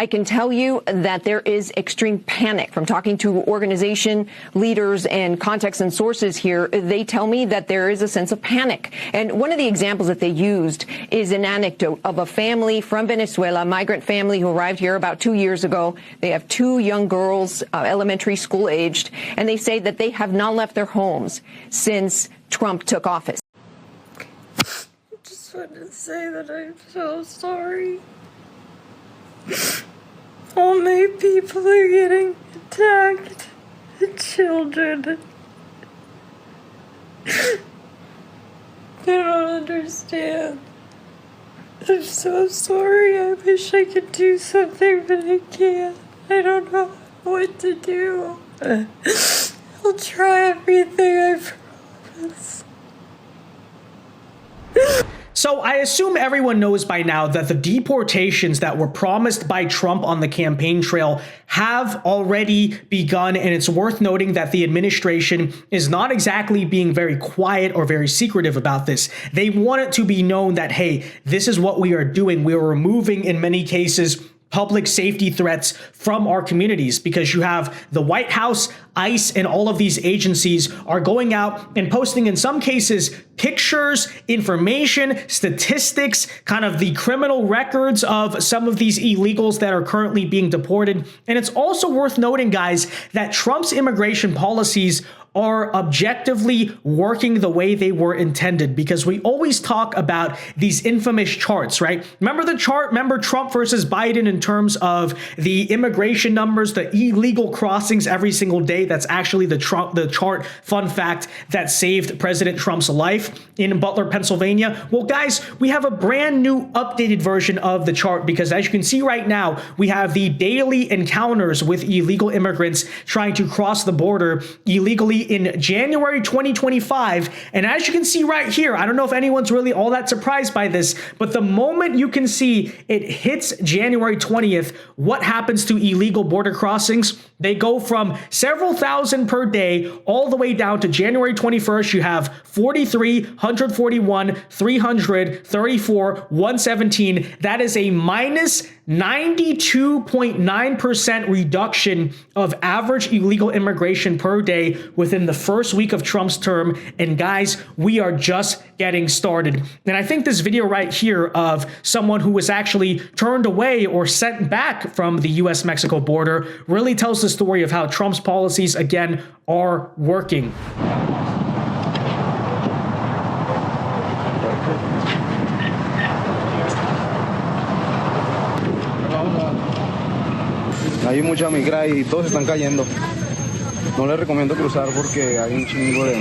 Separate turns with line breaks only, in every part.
I can tell you that there is extreme panic. From talking to organization leaders and contacts and sources here, they tell me that there is a sense of panic. And one of the examples that they used is an anecdote of a family from Venezuela, a migrant family who arrived here about 2 years ago. They have 2 young girls, elementary school aged, and they say that they have not left their homes since Trump took office.
I just wanted to say that I'm so sorry. All my people are getting attacked. The children. I don't understand. I'm so sorry. I wish I could do something, but I can't. I don't know what to do. I'll try everything, I promise.
So I assume everyone knows by now that the deportations that were promised by Trump on the campaign trail have already begun, and it's worth noting that the administration is not exactly being very quiet or very secretive about this. They want it to be known that, hey, this is what we are doing. We are removing, in many cases, public safety threats from our communities, because you have the White House, ICE, and all of these agencies are going out and posting, in some cases, pictures, information, statistics, kind of the criminal records of some of these illegals that are currently being deported. And it's also worth noting, guys, that Trump's immigration policies are objectively working the way they were intended, because we always talk about these infamous charts, right? Remember the chart? Remember Trump versus Biden in terms of the immigration numbers, the illegal crossings every single day? That's actually the chart, fun fact, that saved President Trump's life in Butler, Pennsylvania. Well, guys, we have a brand new updated version of the chart, because as you can see right now, we have the daily encounters with illegal immigrants trying to cross the border illegally in January 2025. And as you can see right here, I don't know if anyone's really all that surprised by this, but the moment you can see it hits January 20th, what happens to illegal border crossings? They go from several thousand per day all the way down to January 21st. You have 43, 141, 300, 34, 117. That is a minus 92.9% reduction of average illegal immigration per day within the first week of Trump's term. And guys, we are just getting started. And I think this video right here of someone who was actually turned away or sent back from the US-Mexico border really tells the story of how Trump's policies, again, are working.
Hay mucha migra y todos están cayendo. No les recomiendo cruzar porque hay un chingo de...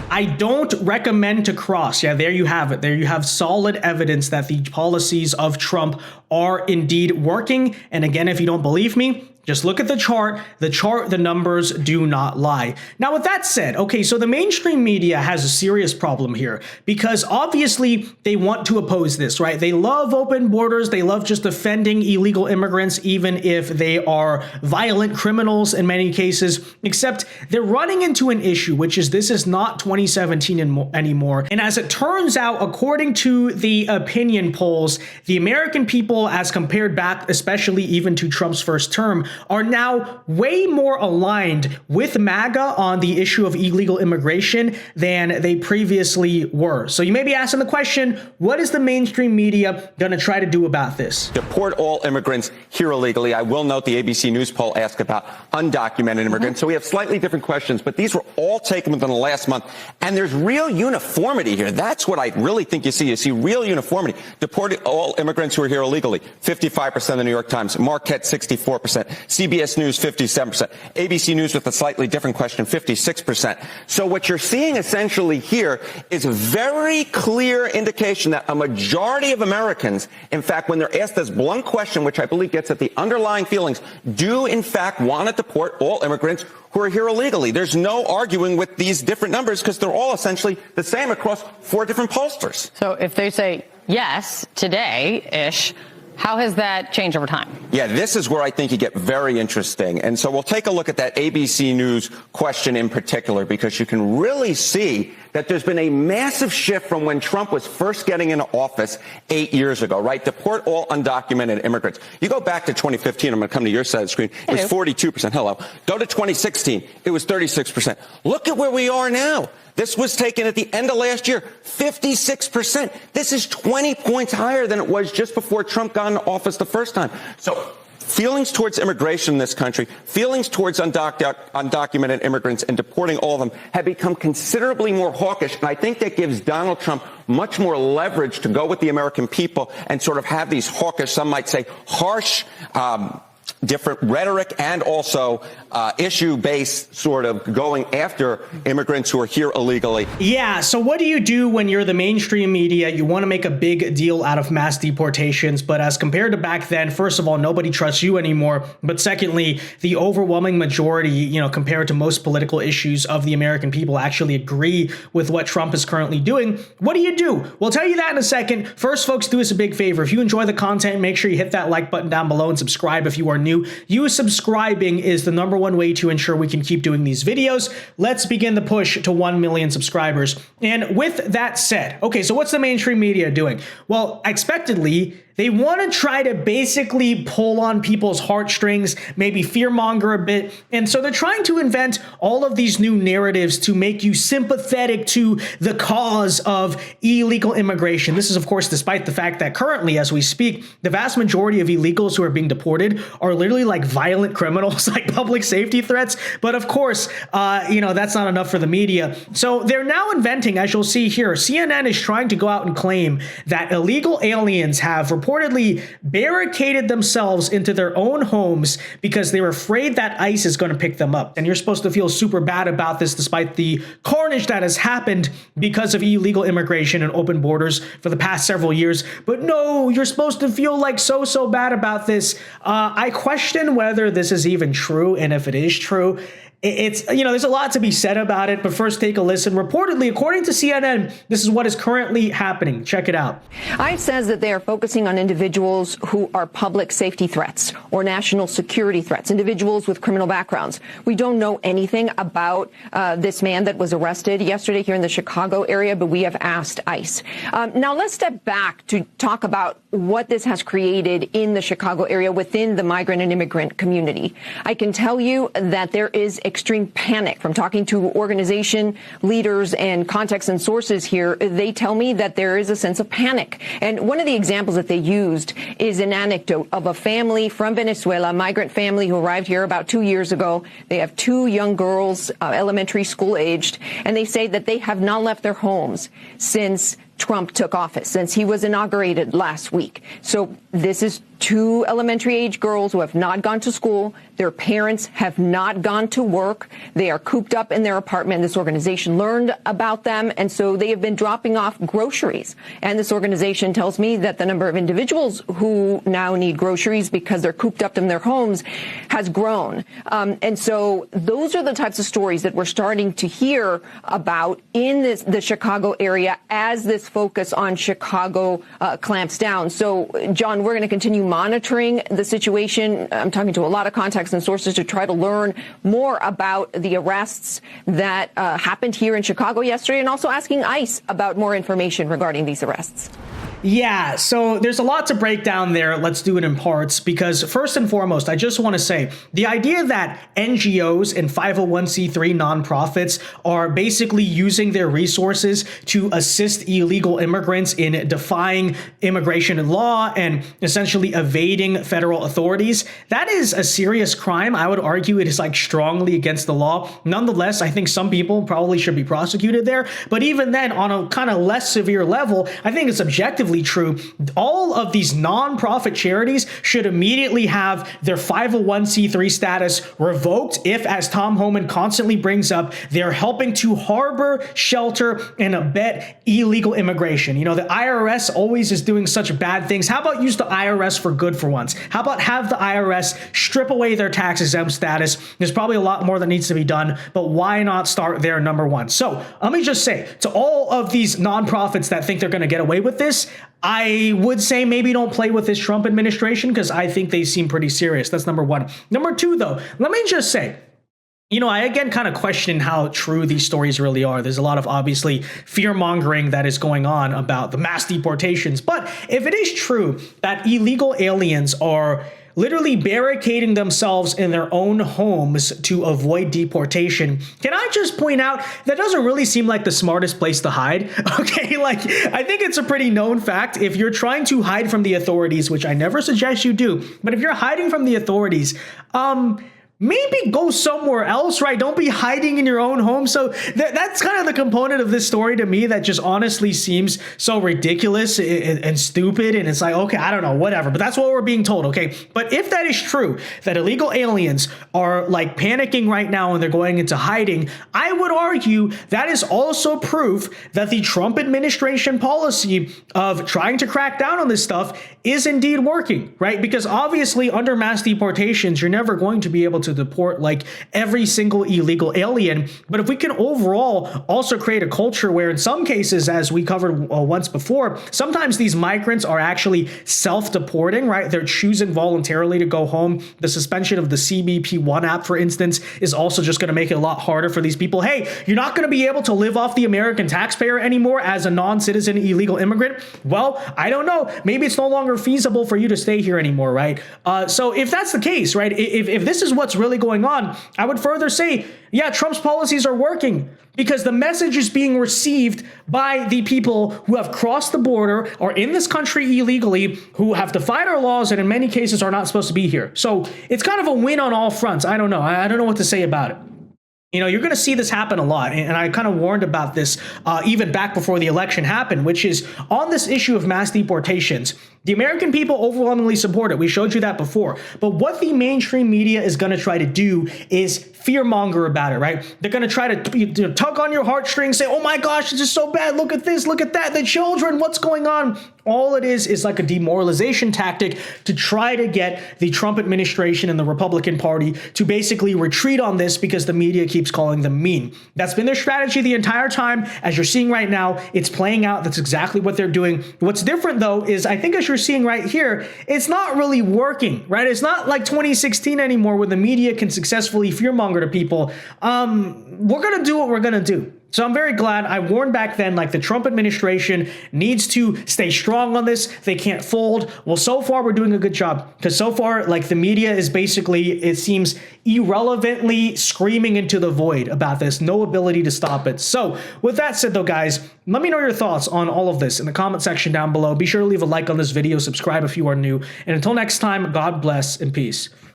I don't recommend to cross. Yeah, there you have it. There you have solid evidence that the policies of Trump are indeed working. And again, if you don't believe me, just look at the chart. The numbers do not lie. Now, with that said, okay, so the mainstream media has a serious problem here, because obviously they want to oppose this, right? They love open borders. They love just defending illegal immigrants, even if they are violent criminals in many cases, except they're running into an issue, which is this is not 2017 anymore. And as it turns out, according to the opinion polls, the American people, as compared back, especially even to Trump's first term, are now way more aligned with MAGA on the issue of illegal immigration than they previously were. So you may be asking the question, what is the mainstream media going to try to do about this?
Deport all immigrants here illegally. I will note the ABC News poll asked about undocumented immigrants. So we have slightly different questions, but these were all taken within the last month. And there's real uniformity here. That's what I really think you see. You see real uniformity. Deport all immigrants who are here illegally. 55% of the New York Times. Marquette, 64%. CBS News, 57%. ABC News with a slightly different question, 56%. So what you're seeing essentially here is a very clear indication that a majority of Americans, in fact, when they're asked this blunt question, which I believe gets at the underlying feelings, do in fact want to deport all immigrants who are here illegally. There's no arguing with these different numbers because they're all essentially the same across 4 different pollsters.
So if they say yes today-ish, how has that changed over time?
Yeah, this is where I think you get very interesting. And so we'll take a look at that ABC News question in particular, because you can really see that there's been a massive shift from when Trump was first getting into office 8 years ago, right? Deport all undocumented immigrants. You go back to 2015, I'm going to come to your side of the screen, it was 42%. Hello. Go to 2016, it was 36%. Look at where we are now. This was taken at the end of last year, 56%. This is 20 points higher than it was just before Trump got into office the first time. So feelings towards immigration in this country, feelings towards undocumented immigrants and deporting all of them have become considerably more hawkish. And I think that gives Donald Trump much more leverage to go with the American people and sort of have these hawkish, some might say harsh, different rhetoric and also issue-based sort of going after immigrants who are here illegally.
Yeah, so what do you do when you're the mainstream media? You want to make a big deal out of mass deportations, but as compared to back then, first of all, nobody trusts you anymore. But secondly, the overwhelming majority, compared to most political issues of the American people, actually agree with what Trump is currently doing. What do you do? We'll tell you that in a second. First, folks, do us a big favor. If you enjoy the content, make sure you hit that like button down below and subscribe if you are new. You subscribing is the number one way to ensure we can keep doing these videos. Let's begin the push to 1 million subscribers. And with that said, okay, so what's the mainstream media doing? Well, expectedly, they want to try to basically pull on people's heartstrings, maybe fearmonger a bit. And so they're trying to invent all of these new narratives to make you sympathetic to the cause of illegal immigration. This is, of course, despite the fact that currently, as we speak, the vast majority of illegals who are being deported are literally like violent criminals, like public safety threats. But of course, that's not enough for the media. So they're now inventing, as you'll see here, CNN is trying to go out and claim that illegal aliens have reportedly barricaded themselves into their own homes because they were afraid that ICE is going to pick them up. And you're supposed to feel super bad about this despite the carnage that has happened because of illegal immigration and open borders for the past several years. But no, you're supposed to feel like so bad about this. I question whether this is even true, and if it is true, it's, there's a lot to be said about it, but first take a listen. Reportedly, according to CNN, this is what is currently happening. Check it out.
ICE says that they are focusing on individuals who are public safety threats or national security threats, individuals with criminal backgrounds. We don't know anything about this man that was arrested yesterday here in the Chicago area, but we have asked ICE. Now, let's step back to talk about what this has created in the Chicago area within the migrant and immigrant community. I can tell you that there is extreme panic. From talking to organization leaders and contacts and sources here, they tell me that there is a sense of panic. And one of the examples that they used is an anecdote of a family from Venezuela, a migrant family who arrived here about 2 years ago. They have 2 young girls, elementary school aged, and they say that they have not left their homes since Trump took office, since he was inaugurated last week. So this is 2 elementary age girls who have not gone to school. Their parents have not gone to work. They are cooped up in their apartment. This organization learned about them, and so they have been dropping off groceries. And this organization tells me that the number of individuals who now need groceries because they're cooped up in their homes has grown. And so those are the types of stories that we're starting to hear about in the Chicago area as this focus on Chicago clamps down. So, John, we're going to continue monitoring the situation. I'm talking to a lot of contacts and sources to try to learn more about the arrests that happened here in Chicago yesterday, and also asking ICE about more information regarding these arrests.
Yeah, so there's a lot to break down there. Let's do it in parts, because first and foremost, I just want to say the idea that NGOs and 501c3 nonprofits are basically using their resources to assist illegal immigrants in defying immigration law and essentially evading federal authorities, that is a serious crime. I would argue it is like strongly against the law. Nonetheless, I think some people probably should be prosecuted there. But even then, on a kind of less severe level, I think it's objectively true. All of these nonprofit charities should immediately have their 501c3 status revoked if, as Tom Homan constantly brings up, they're helping to harbor, shelter, and abet illegal immigration. The IRS always is doing such bad things. How about use the IRS for good for once? How about have the IRS strip away their tax exempt status? There's probably a lot more that needs to be done, but why not start there, number one? So let me just say to all of these nonprofits that think they're going to get away with this, I would say maybe don't play with this Trump administration, because I think they seem pretty serious. That's number one. Number two, though, let me just say, I again kind of question how true these stories really are. There's a lot of obviously fear mongering that is going on about the mass deportations. But if it is true that illegal aliens are literally barricading themselves in their own homes to avoid deportation, can I just point out that doesn't really seem like the smartest place to hide? Okay, like I think it's a pretty known fact. If you're trying to hide from the authorities, which I never suggest you do, but if you're hiding from the authorities, maybe go somewhere else, right? Don't be hiding in your own home. So that's kind of the component of this story to me that just honestly seems so ridiculous and stupid. And it's like, okay, I don't know, whatever. But that's what we're being told, okay? But if that is true, that illegal aliens are like panicking right now and they're going into hiding, I would argue that is also proof that the Trump administration policy of trying to crack down on this stuff is indeed working, right? Because obviously under mass deportations, you're never going to be able to deport like every single illegal alien. But if we can overall also create a culture where in some cases, as we covered once before, sometimes these migrants are actually self-deporting, right? They're choosing voluntarily to go home. The suspension of the CBP1 app, for instance, is also just going to make it a lot harder for these people. Hey, you're not going to be able to live off the American taxpayer anymore as a non-citizen illegal immigrant. Well, I don't know. Maybe it's no longer feasible for you to stay here anymore, right? So if that's the case, right, if this is what's really going on, I would further say, yeah, Trump's policies are working because the message is being received by the people who have crossed the border or in this country illegally, who have defied our laws and in many cases are not supposed to be here. So it's kind of a win on all fronts. I don't know. I don't know what to say about it. You're going to see this happen a lot. And I kind of warned about this even back before the election happened, which is on this issue of mass deportations. The American people overwhelmingly support it. We showed you that before. But what the mainstream media is going to try to do is fearmonger about it, right? They're going to try to tug on your heartstrings, say, oh my gosh, this is so bad. Look at this, look at that. The children, what's going on? All it is like a demoralization tactic to try to get the Trump administration and the Republican Party to basically retreat on this because the media keeps calling them mean. That's been their strategy the entire time. As you're seeing right now, it's playing out. That's exactly what they're doing. What's different, though, is I think as you're seeing right here, it's not really working, right? It's not like 2016 anymore where the media can successfully fearmonger to people. We're going to do what we're going to do. So I'm very glad I warned back then, like the Trump administration needs to stay strong on this. They can't fold. Well, so far we're doing a good job because so far, like the media is basically, it seems irrelevantly screaming into the void about this. No ability to stop it. So with that said though, guys, let me know your thoughts on all of this in the comment section down below. Be sure to leave a like on this video, subscribe if you are new. And until next time, God bless and peace.